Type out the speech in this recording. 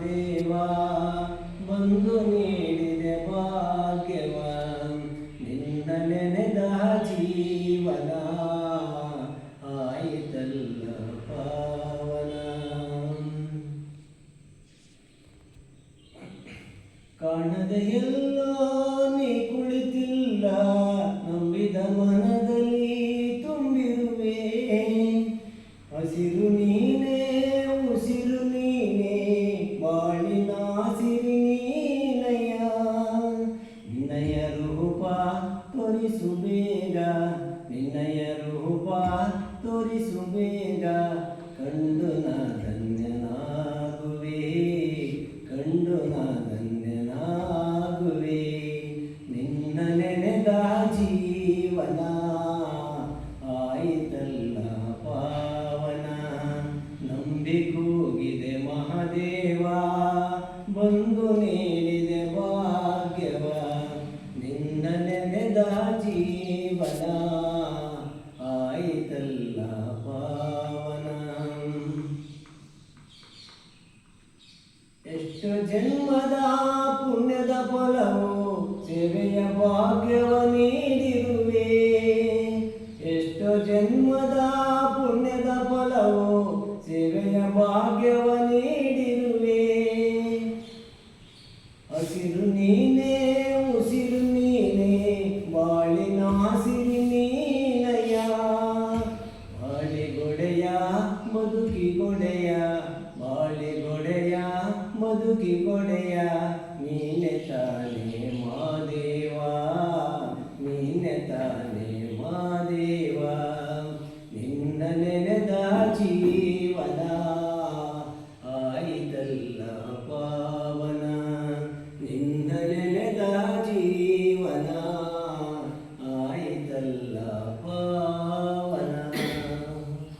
ಮಹಾದೇವ ಬಂದು ನೀಡಿದೆ ಭಾಗ್ಯವ ನಿನ್ನ ನೆನೆದ ಜೀವನ ಆಯಿತಲ್ಲ ಪಾವನ. ಕಾಣದೆ ಎಲ್ಲೋ ನೀ ಕುಳಿತಿಲ್ಲ ನಂಬಿದ ಮನದಲ್ಲಿ ತುಂಬಿರುವೆ ಹಸಿರು ನೀನೇ ಉಸಿರು ನೀನೇ ಬಾಳಿನ ಸಿರಿ ನೀನಯ್ಯ ನಿನ್ನಯ ರೂಪ ತೋರಿಸು ಬೇಗ ನಿನ್ನಯ ರೂಪ ತೋರಿಸು ಬೇಗ ಕಂಡು ನಾ ಧನ್ಯನಾಗುವೆ ಕಂಡು ನಾ ಧನ್ಯನಾಗುವೆ ನಿನ್ನ ನೆನೆದ ಜೀವನ ಆಯಿತಲ್ಲ ಪಾವನ. ನಂಬಿ ಕೂಗಿದೆ ಮಹಾದೇವ ಬಂದು ನೀಡಿದೆ ಭಾಗ್ಯವ ನಿನ್ನ ನೆನೆದ ಜೀವನ ಆಯಿತಲ್ಲ ಪಾವನ. ಎಷ್ಟು ಜನ್ಮದ ಪುಣ್ಯದ ಫಲವು ಸೇವೆಯ ಭಾಗ್ಯವ ನೀಡಿರುವೆ ಎಷ್ಟು ಜನ್ಮದ ಪುಣ್ಯದ ಫಲವು ಸೇವೆಯ ಭಾಗ್ಯವ ನೀಡಿರುವೆ ಹಸಿರು ನೀನೇ ಉಸಿರು ನೀನೇ ಬಾಳಿನ ಸಿರಿ ನೀನಯ್ಯ ಬಾಳಿಗೊಡೆಯ ಬದುಕಿಗೊಡೆಯ ಬಾಳಿಗೊಡೆಯ ಬದುಕಿಗೊಡೆಯ